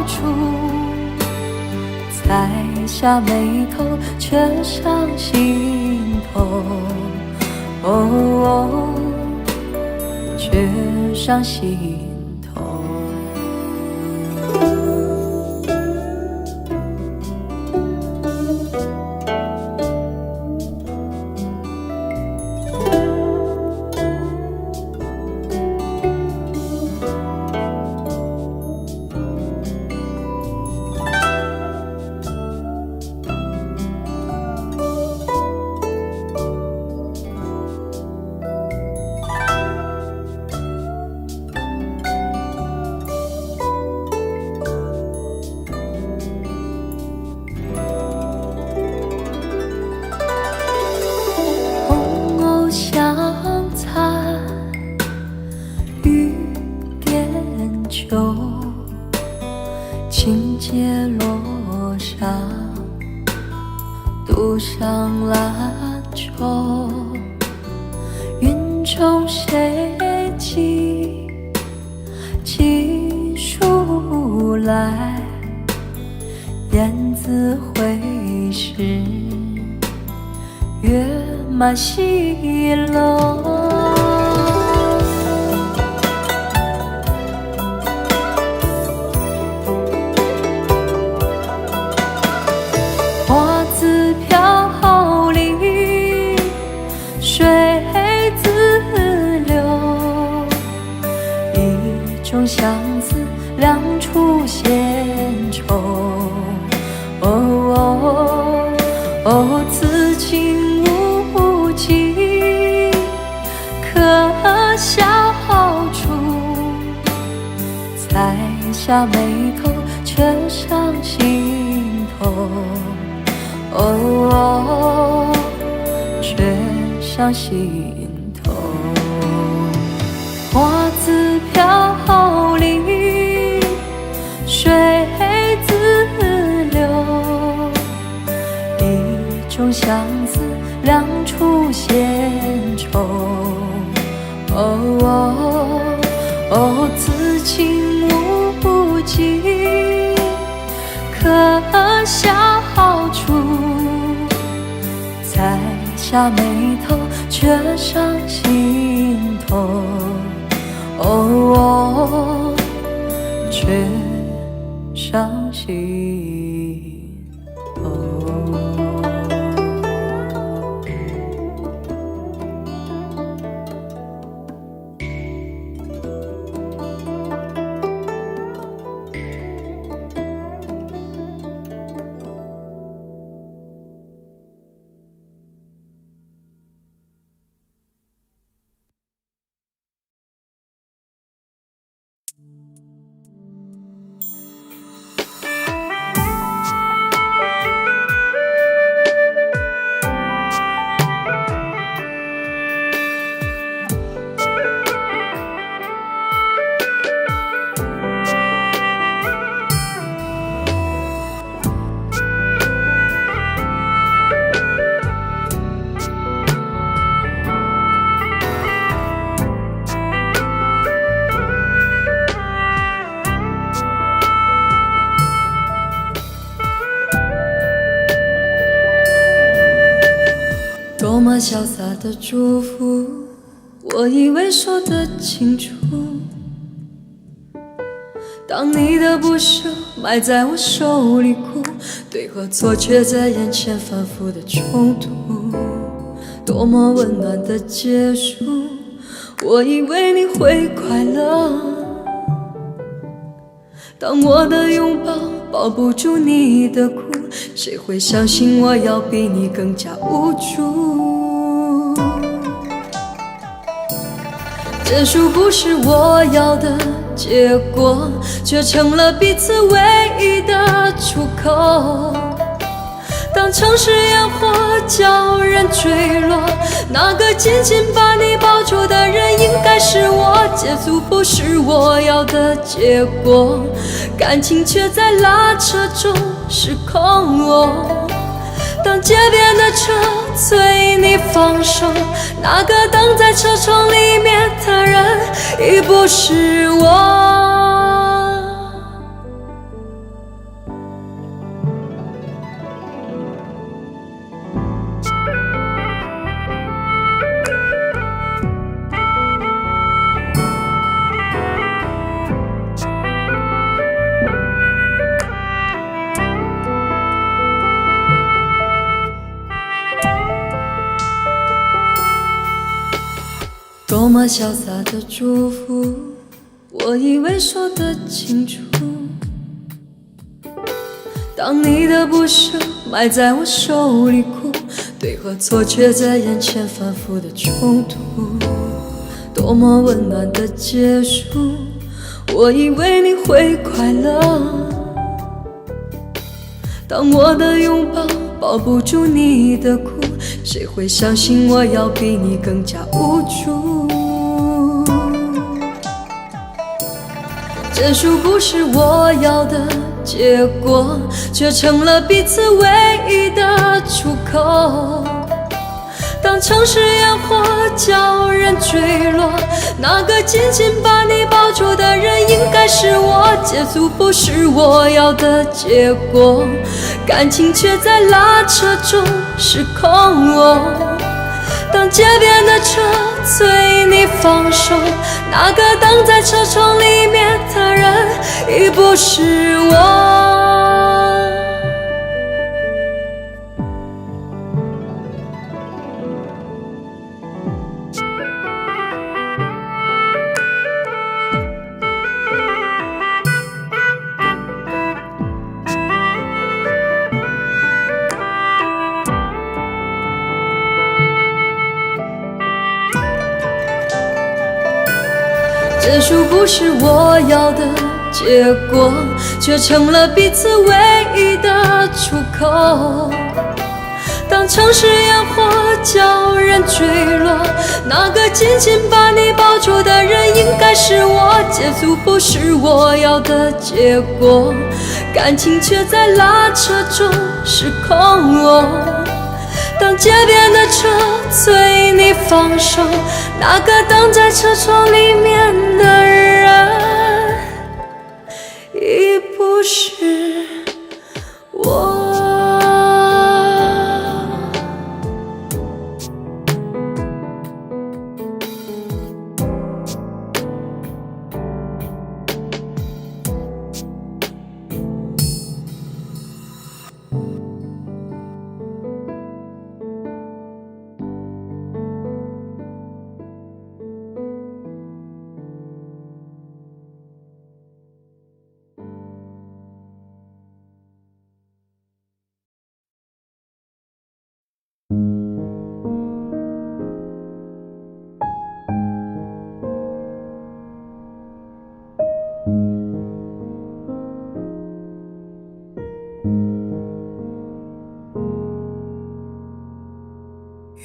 除，采下眉头，却上心头。却上心头。轻阶落上，渡上兰舟。云中谁寄书来？雁字回时，月满西楼。相思两处闲愁。此情无计可消除，采下眉头，却上心头。却上心头。花自飘零，水自流。一种相思，两处闲愁。此情无计可消除，采下眉头，却上心头。却上心头。多么潇洒的祝福，我以为说得清楚。当你的不舍埋在我手里哭，对和错却在眼前反复的冲突。多么温暖的结束，我以为你会快乐。当我的拥抱抱不住你的哭，谁会相信我要比你更加无助？结束不是我要的结果，却成了彼此唯一的出口。当城市烟火叫人坠落，那个紧紧把你抱住的人应该是我。结束不是我要的结果，感情却在拉扯中失控。当街边的车催你放手，那个等在车窗里面的人已不是我。多么潇洒的祝福，我以为说得清楚。当你的不舍埋在我手里哭，对和错却在眼前反复的冲突。多么温暖的结束，我以为你会快乐。当我的拥抱抱不住你的哭，谁会相信我要比你更加无助？结束不是我要的结果，却成了彼此唯一的出口。当城市烟火叫人坠落，那个紧紧把你抱住的人应该是我。结束不是我要的结果，感情却在拉扯中失控。当街边的车催你放手，那个等在车窗里面的人已不是我。结束不是我要的结果，却成了彼此唯一的出口。当城市烟火叫人坠落，那个紧紧把你抱住的人应该是我。结束不是我要的结果，感情却在拉扯中失控。当街边的车催你放手，那个等在车窗里面的人已不是我。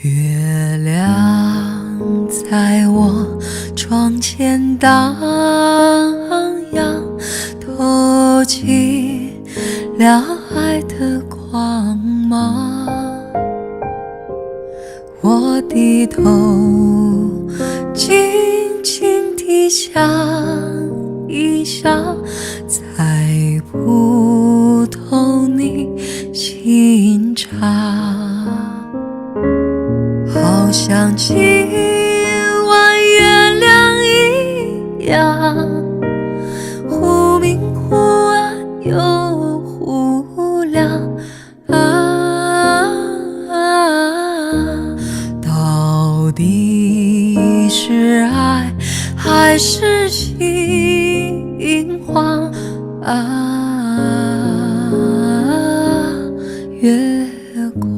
月亮在我窗前荡漾，透起了爱的光芒。我低头轻轻地想一想，猜不透你心肠。好像今晚月亮一样，忽明忽暗又忽亮。到底是爱还是心慌月光。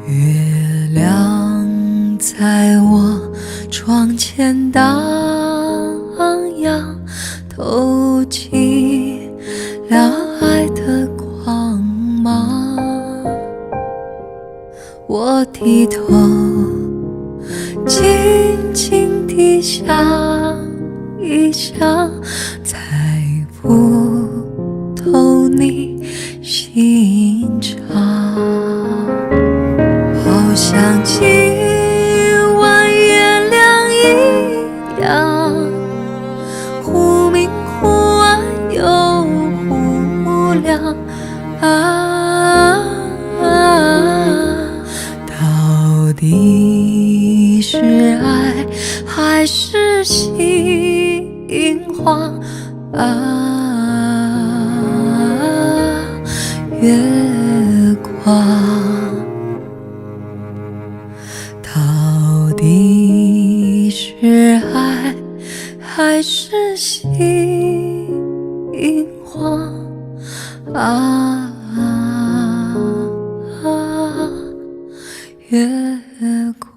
月亮在我窗前荡漾，透进了爱的光芒。我低头静静地想一想，猜不透你心肠。好像今晚月亮一样，忽明忽暗又忽亮到底是爱还是心慌月光。到底是爱还是心慌月光。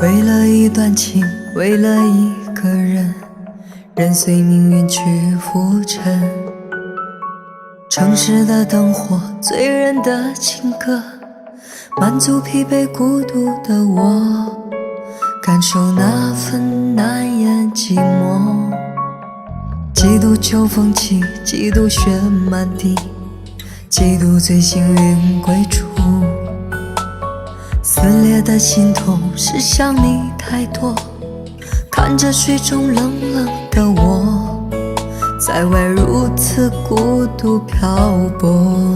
为了一段情，为了一个人，任随命运去浮沉。城市的灯火，醉人的情歌，满足疲惫孤独的我，感受那份难言寂寞。几度秋风起，几度雪满地，几度最幸运归处。撕裂的心痛是想你太多，看着水中冷冷的我，在外如此孤独漂泊。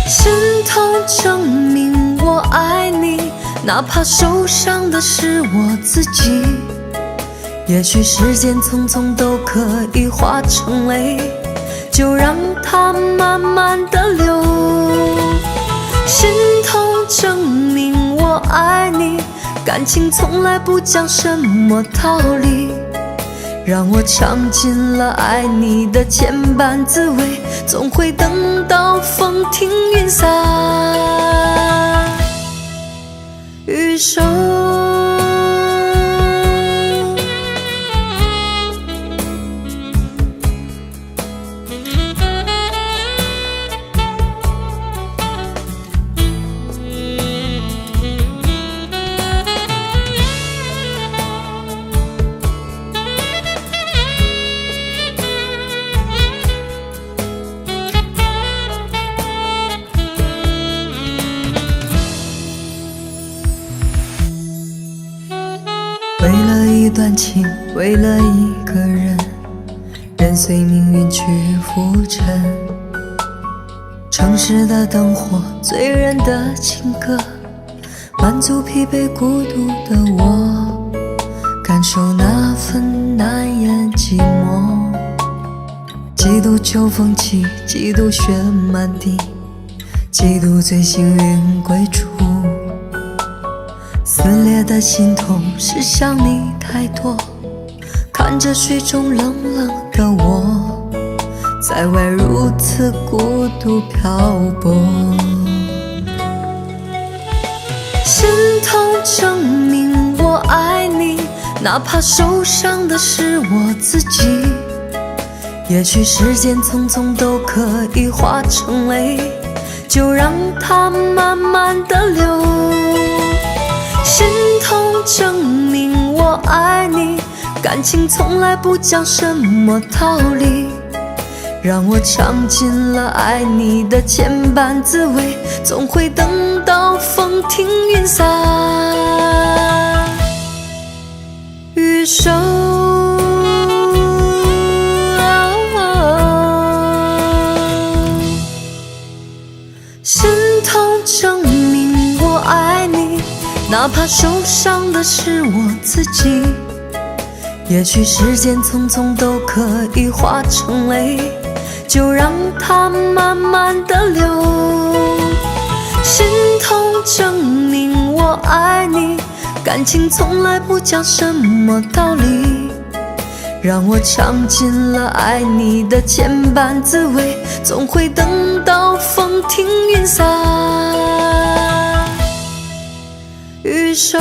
心痛证明我爱你，哪怕受伤的是我自己。也许时间匆匆都可以化成泪，就让它慢慢的流。心痛证明我爱你，感情从来不讲什么道理，让我尝尽了爱你的千般滋味，总会等到风停云散雨收。段情，为了一个人，任随命运去浮沉。城市的灯火，醉人的情歌，满足疲惫孤独的我，感受那份难言寂寞。几度秋风起，几度雪满地，几度最幸运归处。撕裂的心痛是想你太多，看着水中冷冷的我，在外如此孤独漂泊。心痛证明我爱你，哪怕受伤的是我自己。也许时间匆匆都可以化成泪，就让它慢慢的流。心痛证明我爱你，感情从来不讲什么道理，让我尝尽了爱你的千般滋味，总会等到风停云散雨收。心痛证明我爱你，哪怕受伤的是我自己。也许时间匆匆都可以化成泪，就让它慢慢的流。心痛证明我爱你，感情从来不讲什么道理，让我尝尽了爱你的千般滋味，总会等到风停云散雨收。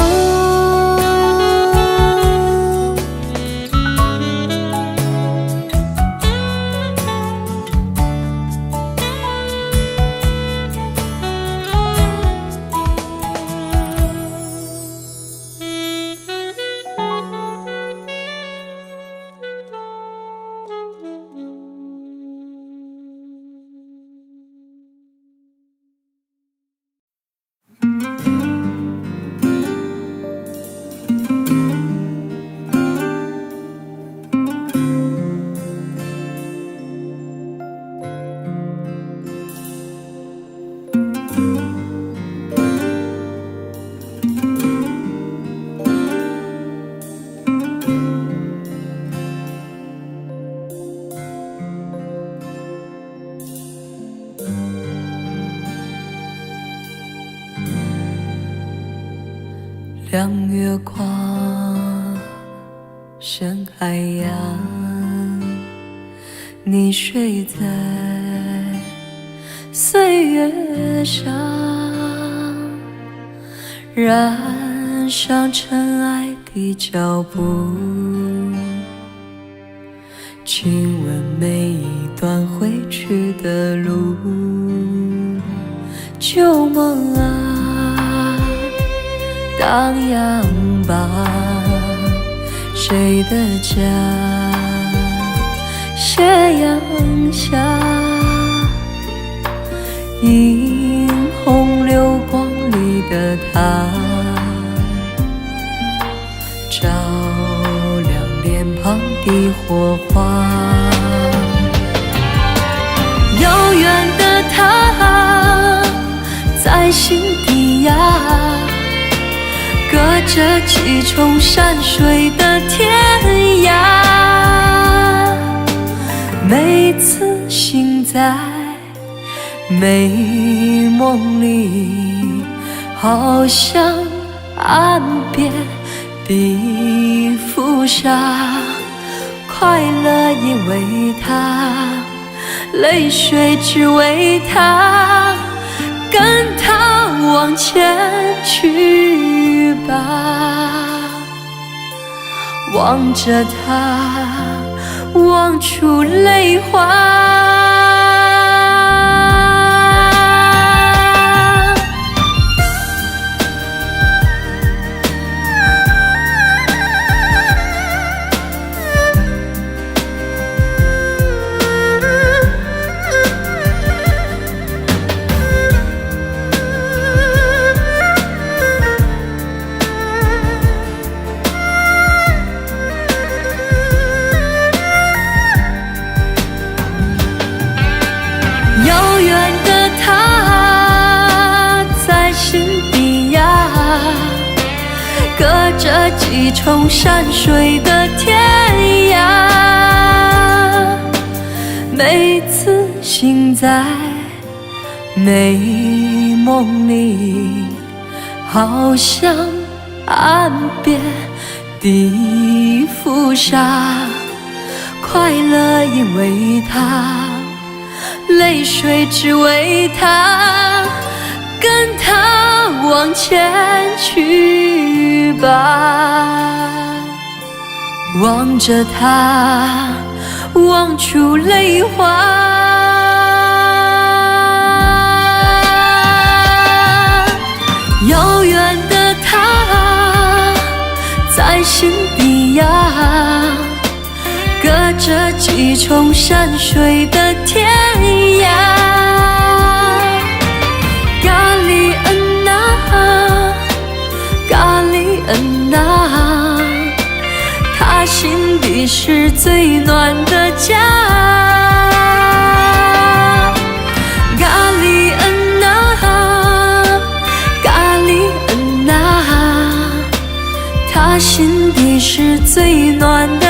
亮月光，深海洋，你睡在岁月上，染上尘埃的脚步，亲吻每一段回去的路。旧梦啊，荡漾吧，谁的家？斜阳下，映红流光里的他，照亮脸庞的火花。遥远的他，在心底呀，隔着几重山水的天涯，每次醒在美梦里，好像岸边的浮沙，快乐因为他，泪水只为他，跟他往前去吧。望着他，望出泪花。隔着几重山水的天涯。每次醒在美梦里，好像岸边的浮沙，快乐因为他，泪水只为他，跟他往前去吧。望着他，望出泪花。遥远的他，在心底呀，隔着几重山水的天涯。咖喱恩呐，咖喱恩呐，他心底是最暖的家。咖喱恩呐，咖喱恩呐，他心底是最暖的